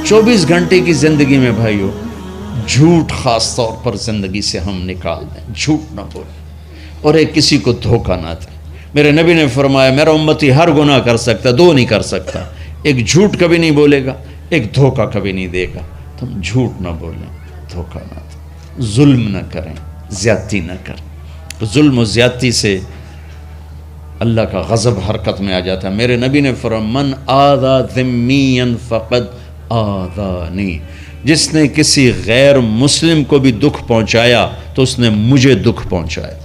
24 گھنٹے کی زندگی میں بھائیو جھوٹ خاص طور پر زندگی سے ہم نکال دیں، جھوٹ نہ بولیں اور ایک کسی کو دھوکہ نہ دیں۔ میرے نبی نے فرمایا میرا امتی ہر گناہ کر سکتا، دو نہیں کر سکتا، ایک جھوٹ کبھی نہیں بولے گا، ایک دھوکہ کبھی نہیں دے گا۔ تو ہم جھوٹ نہ بولیں، دھوکہ نہ دیں، ظلم نہ کریں، زیادتی نہ کریں۔ ظلم و زیادتی سے اللہ کا غضب حرکت میں آ جاتا ہے۔ میرے نبی نے فرمایا من آذا ذمیا فقد آذانی، جس نے کسی غیر مسلم کو بھی دکھ پہنچایا تو اس نے مجھے دکھ پہنچایا،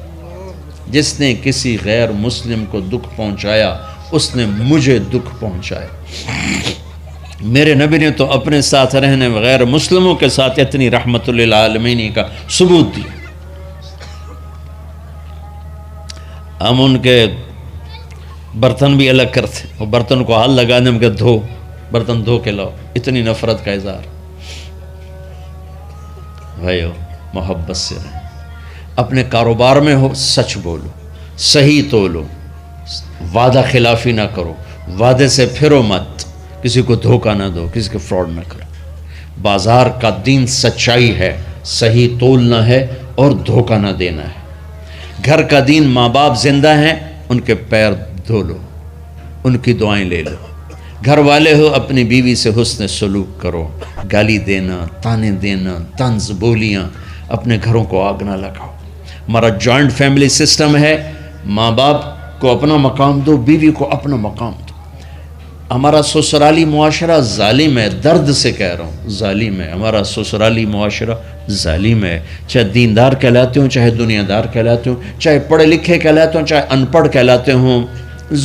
جس نے کسی غیر مسلم کو دکھ پہنچایا اس نے مجھے دکھ پہنچایا۔ میرے نبی نے تو اپنے ساتھ رہنے غیر مسلموں کے ساتھ اتنی رحمت للعالمین کا ثبوت دیا۔ ہم ان کے برتن بھی الگ کرتے، وہ برتن کو ہاتھ لگانے میں کہ دھو، برتن دھو کے لاؤ، اتنی نفرت کا اظہار۔ بھائیو محبت سے رہیں، اپنے کاروبار میں ہو سچ بولو، صحیح تولو، وعدہ خلافی نہ کرو، وعدے سے پھرو مت، کسی کو دھوکہ نہ دو، کسی کو فراڈ نہ کرو۔ بازار کا دین سچائی ہے، صحیح تولنا ہے اور دھوکہ نہ دینا ہے۔ گھر کا دین ماں باپ زندہ ہیں، ان کے پیر دھو لو، ان کی دعائیں لے لو۔ گھر والے ہو اپنی بیوی سے حسن سلوک کرو، گالی دینا، تانے دینا، طنز بولیاں، اپنے گھروں کو آگ نہ لگاؤ۔ ہمارا جوائنٹ فیملی سسٹم ہے، ماں باپ کو اپنا مقام دو، بیوی کو اپنا مقام دو۔ ہمارا سسرالی معاشرہ ظالم ہے، درد سے کہہ رہا ہوں ظالم ہے، ہمارا سسرالی معاشرہ ظالم ہے، چاہے دیندار کہلاتے ہوں، چاہے دنیا دار کہلاتے ہوں، چاہے پڑھے لکھے کہلاتے ہوں، چاہے ان پڑھ کہلاتے ہوں،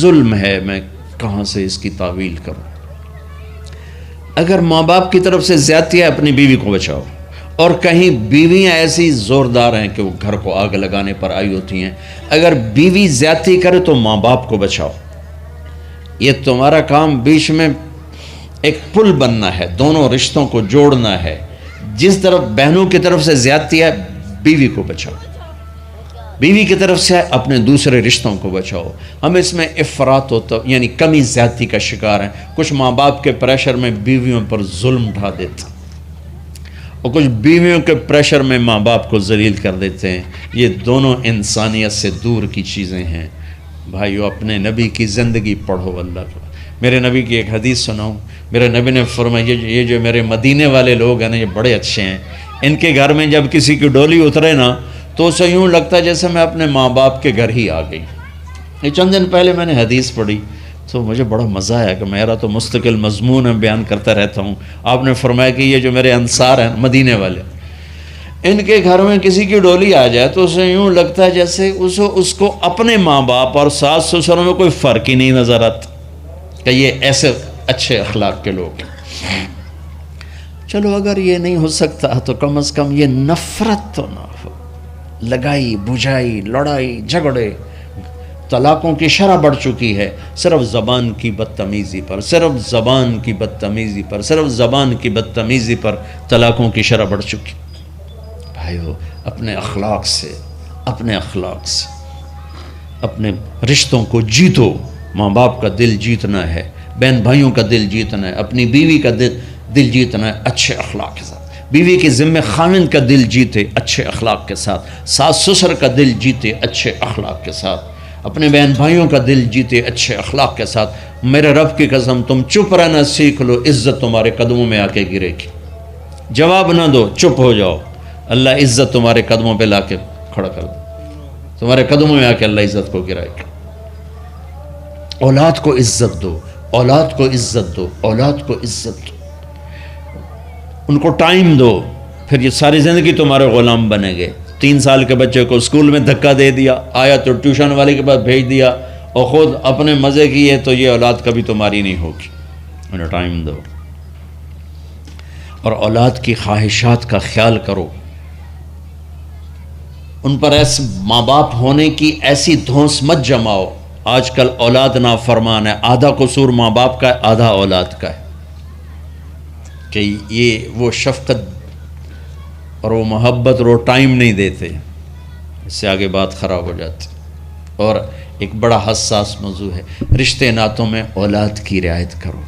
ظلم ہے۔ میں کہاں سے اس کی تعویل کروں؟ اگر ماں باپ کی طرف سے زیادتی ہے اپنی بیوی کو بچاؤ، اور کہیں بیویاں ایسی زوردار ہیں کہ وہ گھر کو آگ لگانے پر آئی ہوتی ہیں، اگر بیوی زیادتی کرے تو ماں باپ کو بچاؤ۔ یہ تمہارا کام بیچ میں ایک پل بننا ہے، دونوں رشتوں کو جوڑنا ہے۔ جس طرف بہنوں کی طرف سے زیادتی ہے بیوی کو بچاؤ، بیوی کی طرف سے اپنے دوسرے رشتوں کو بچاؤ۔ ہم اس میں افراط ہوتا یعنی کمی زیادتی کا شکار ہیں۔ کچھ ماں باپ کے پریشر میں بیویوں پر ظلم ڈھا دیتے ہیں، اور کچھ بیویوں کے پریشر میں ماں باپ کو ذلیل کر دیتے ہیں۔ یہ دونوں انسانیت سے دور کی چیزیں ہیں۔ بھائیو اپنے نبی کی زندگی پڑھو اللہ کو۔ میرے نبی کی ایک حدیث سناؤں، میرے نبی نے فرمایا یہ جو میرے مدینے والے لوگ ہیں نا یہ بڑے اچھے ہیں، ان کے گھر میں جب کسی کی ڈولی اترے نا تو اسے یوں لگتا ہے جیسے میں اپنے ماں باپ کے گھر ہی آ گئی۔ یہ چند دن پہلے میں نے حدیث پڑھی تو مجھے بڑا مزہ آیا کہ میرا تو مستقل مضمون بیان کرتا رہتا ہوں۔ آپ نے فرمایا کہ یہ جو میرے انصار ہیں مدینے والے، ان کے گھر میں کسی کی ڈولی آ جائے تو اسے یوں لگتا ہے جیسے اس کو اپنے ماں باپ اور ساس سسروں میں کوئی فرق ہی نہیں نظر آتا کہ یہ ایسے اچھے اخلاق کے لوگ ہیں۔ چلو اگر یہ نہیں ہو سکتا تو کم از کم یہ نفرت تو نہ ہو، لگائی بجھائی، لڑائی جھگڑے، طلاقوں کی شرح بڑھ چکی ہے صرف زبان کی بدتمیزی پر، صرف زبان کی بدتمیزی پر، صرف زبان کی بدتمیزی پر طلاقوں کی شرح بڑھ چکی۔ بھائیو اپنے اخلاق سے اپنے رشتوں کو جیتو۔ ماں باپ کا دل جیتنا ہے، بہن بھائیوں کا دل جیتنا ہے، اپنی بیوی کا دل جیتنا ہے اچھے اخلاق کے ساتھ۔ بیوی کے ذمہ خاوند کا دل جیتے اچھے اخلاق کے ساتھ، ساس سسر کا دل جیتے اچھے اخلاق کے ساتھ، اپنے بہن بھائیوں کا دل جیتے اچھے اخلاق کے ساتھ۔ میرے رب کی قسم تم چپ رہنا سیکھ لو، عزت تمہارے قدموں میں آ کے گرے گی۔ جواب نہ دو، چپ ہو جاؤ، اللہ عزت تمہارے قدموں پہ لا کے کھڑا کر دو، تمہارے قدموں میں آ کے اللہ عزت کو گرائے گا۔ اولاد کو عزت دو، اولاد کو عزت دو، اولاد کو عزت دو، ان کو ٹائم دو، پھر یہ ساری زندگی تمہارے غلام بنے گے۔ 3 سال کے بچے کو اسکول میں دھکا دے دیا، آیا تو ٹیوشن والے کے پاس بھیج دیا اور خود اپنے مزے کیے، تو یہ اولاد کبھی تمہاری نہیں ہوگی۔ انہیں ٹائم دو اور اولاد کی خواہشات کا خیال کرو، ان پر ایسے ماں باپ ہونے کی ایسی دھونس مت جماؤ۔ آج کل اولاد نافرمان ہے، آدھا قصور ماں باپ کا ہے، آدھا اولاد کا ہے، کہ یہ وہ شفقت اور وہ محبت اور وہ ٹائم نہیں دیتے، اس سے آگے بات خراب ہو جاتی۔ اور ایک بڑا حساس موضوع ہے، رشتے ناتوں میں اولاد کی رعایت کرو،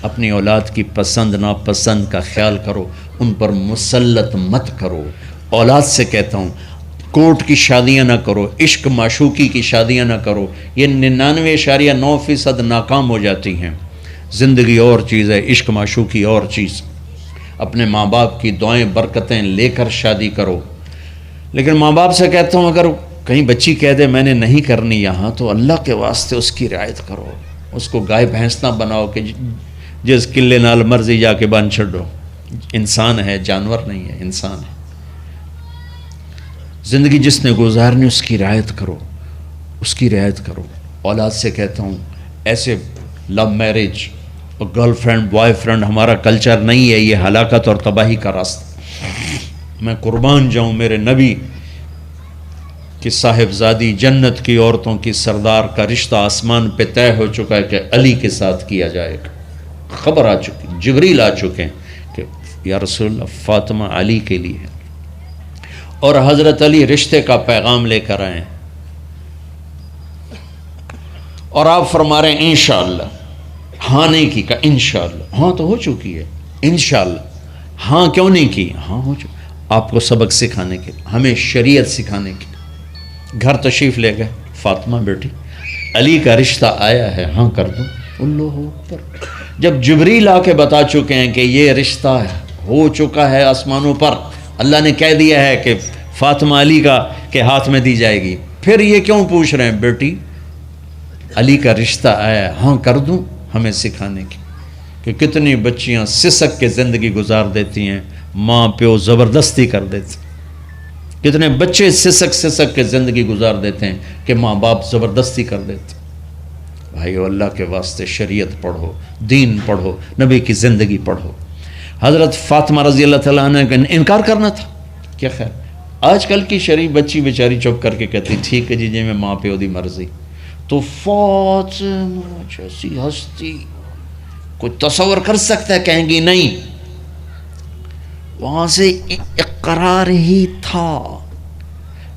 اپنی اولاد کی پسند ناپسند کا خیال کرو، ان پر مسلط مت کرو۔ اولاد سے کہتا ہوں کورٹ کی شادیاں نہ کرو، عشق معشوقی کی شادیاں نہ کرو، یہ 99.9% ناکام ہو جاتی ہیں۔ زندگی اور چیز ہے، عشق معشوقی اور چیز۔ اپنے ماں باپ کی دعائیں برکتیں لے کر شادی کرو۔ لیکن ماں باپ سے کہتا ہوں اگر کہیں بچی کہہ دے میں نے نہیں کرنی یہاں، تو اللہ کے واسطے اس کی رعایت کرو، اس کو گائے بھینس نہ بناؤ کہ جس قلے نال مرضی جا کے بن چھڈو۔ انسان ہے، جانور نہیں ہے، انسان ہے۔ زندگی جس نے گزارنی اس کی رعایت کرو، اس کی رعایت کرو۔ اولاد سے کہتا ہوں ایسے لو میرج اور گرل فرینڈ بوائے فرینڈ ہمارا کلچر نہیں ہے، یہ ہلاکت اور تباہی کا راستہ۔ میں قربان جاؤں میرے نبی کہ صاحبزادی جنت کی عورتوں کی سردار کا رشتہ آسمان پہ طے ہو چکا ہے کہ علی کے ساتھ کیا جائے گا۔ خبر آ چکی، جبریل آ چکے ہیں کہ یا رسول اللہ فاطمہ علی کے لیے ہے، اور حضرت علی رشتے کا پیغام لے کر آئے ہیں، اور آپ فرما رہے ہیں انشاءاللہ۔ ہاں نہیں کی، کہا انشاءاللہ۔ ہاں تو ہو چکی ہے، انشاءاللہ۔ ہاں کیوں نہیں کی؟ ہاں ہو چکی۔ آپ کو سبق سکھانے کے، ہمیں شریعت سکھانے کے۔ گھر تشریف لے گئے، فاطمہ بیٹی علی کا رشتہ آیا ہے، ہاں کر دوں۔ اللہ اکبر۔ جب جبریل آ کے بتا چکے ہیں کہ یہ رشتہ ہو چکا ہے آسمانوں پر، اللہ نے کہہ دیا ہے کہ فاطمہ علی کا کے ہاتھ میں دی جائے گی، پھر یہ کیوں پوچھ رہے ہیں بیٹی علی کا رشتہ آیا ہے، ہاں کر دوں؟ ہمیں سکھانے کی کہ کتنی بچیاں سسک کے زندگی گزار دیتی ہیں، ماں پیو زبردستی کر دیتے، کتنے بچے سسک کے زندگی گزار دیتے ہیں کہ ماں باپ زبردستی کر دیتے۔ بھائیو اللہ کے واسطے شریعت پڑھو، دین پڑھو، نبی کی زندگی پڑھو۔ حضرت فاطمہ رضی اللہ تعالیٰ عنہ کا انکار کرنا تھا، کیا خیر آج کل کی شریف بچی بیچاری چپ کر کے کہتی ٹھیک ہے جی میں ماں پیو دی مرضی۔ تو فاطمہ جیسی ہستی کوئی تصور کر سکتا ہے؟ کہیں گی نہیں، وہاں سے اقرار ہی تھا،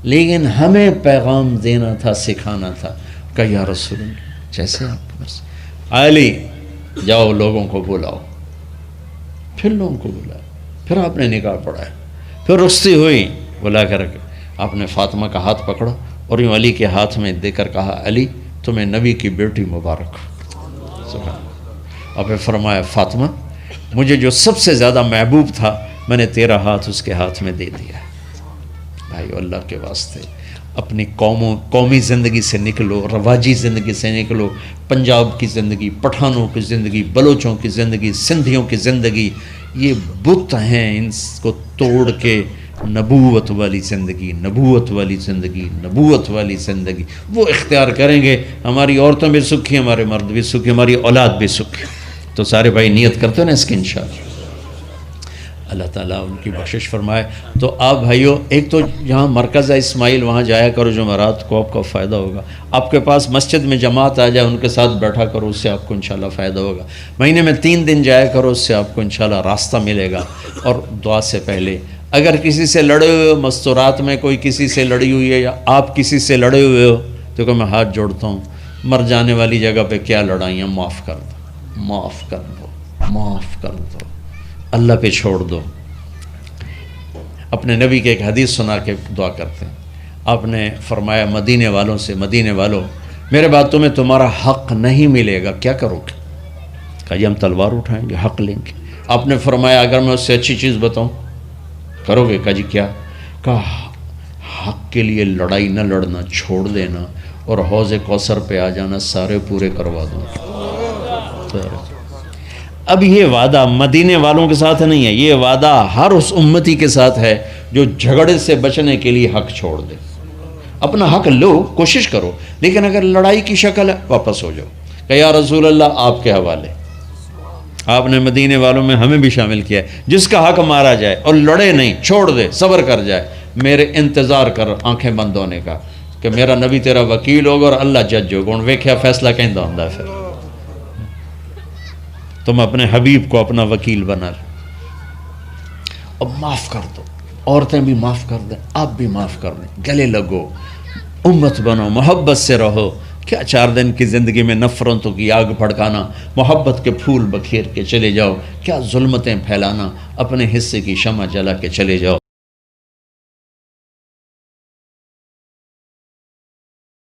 لیکن ہمیں پیغام دینا تھا، سکھانا تھا کہ یا رسول اللہ جیسے آپ بس علی جاؤ لوگوں کو بلاؤ۔ پھر لوگوں کو بلایا، پھر آپ نے نکاح پڑھایا، پھر رخصتی ہوئی، بلا کر آپ نے فاطمہ کا ہاتھ پکڑا اور یوں علی کے ہاتھ میں دے کر کہا علی تمہیں نبی کی بیٹی مبارک۔ سبحان اور پھر فرمایا فاطمہ مجھے جو سب سے زیادہ محبوب تھا میں نے تیرا ہاتھ اس کے ہاتھ میں دے دیا۔ بھائی اللہ کے واسطے اپنی قومی زندگی سے نکلو، رواجی زندگی سے نکلو، پنجاب کی زندگی، پٹھانوں کی زندگی، بلوچوں کی زندگی، سندھیوں کی زندگی، یہ بت ہیں، ان کو توڑ کے نبوت والی زندگی، نبوت والی زندگی، نبوت والی زندگی وہ اختیار کریں گے، ہماری عورتیں بھی سکھی، ہمارے مرد بھی سکھی، ہماری اولاد بھی سکھی۔ تو سارے بھائی نیت کرتے ہیں نا اس کی انشاءاللہ اللہ تعالیٰ ان کی بخشش فرمائے۔ تو آپ بھائیوں ایک تو جہاں مرکز ہے اسماعیل وہاں جایا کرو، جمعرات کو آپ کا فائدہ ہوگا۔ آپ کے پاس مسجد میں جماعت آ جائے ان کے ساتھ بیٹھا کرو، اس سے آپ کو انشاءاللہ فائدہ ہوگا۔ مہینے میں 3 دن جایا کرو، اس سے آپ کو انشاءاللہ راستہ ملے گا۔ اور دعا سے پہلے اگر کسی سے لڑے ہوئے ہو، مستورات میں کوئی کسی سے لڑی ہوئی ہے یا آپ کسی سے لڑے ہوئے ہو، تو کہ میں ہاتھ جوڑتا ہوں، مر جانے والی جگہ پہ کیا لڑائیاں، معاف کر دو، معاف کر دو، معاف کر دو، اللہ پہ چھوڑ دو۔ اپنے نبی کے ایک حدیث سنا کے دعا کرتے ہیں، آپ نے فرمایا مدینے والوں سے، مدینے والوں میرے بعد تمہیں تمہارا حق نہیں ملے گا، کیا کرو گے؟ کہا جی ہم تلوار اٹھائیں گے، حق لیں گے۔ آپ نے فرمایا اگر میں اس سے اچھی چیز بتاؤں کرو گے؟ کہا جی کیا؟ کہا حق کے لیے لڑائی نہ لڑنا، چھوڑ دینا اور حوض کوثر پہ آ جانا، سارے پورے کروا دوں۔ اب یہ وعدہ مدینے والوں کے ساتھ نہیں ہے، یہ وعدہ ہر اس امتی کے ساتھ ہے جو جھگڑے سے بچنے کے لیے حق چھوڑ دے۔ اپنا حق لو، کوشش کرو، لیکن اگر لڑائی کی شکل ہے واپس ہو جاؤ کہ یا رسول اللہ آپ کے حوالے۔ آپ نے مدینے والوں میں ہمیں بھی شامل کیا ہے، جس کا حق مارا جائے اور لڑے نہیں، چھوڑ دے، صبر کر جائے، میرے انتظار کر آنکھیں بند ہونے کا کہ میرا نبی تیرا وکیل ہوگا اور اللہ جج ہوگا، ان ویکھیا فیصلہ کہیں دا ہوندا ہے۔ پھر تم اپنے حبیب کو اپنا وکیل بنا لو۔ اب معاف کر دو، عورتیں بھی معاف کر دیں، آپ بھی معاف کر دیں، گلے لگو، امت بنو، محبت سے رہو کیا 4 دن کی زندگی میں نفرتوں کی آگ بھڑکانا، محبت کے پھول بکھیر کے چلے جاؤ، کیا ظلمتیں پھیلانا، اپنے حصے کی شمع جلا کے چلے جاؤ۔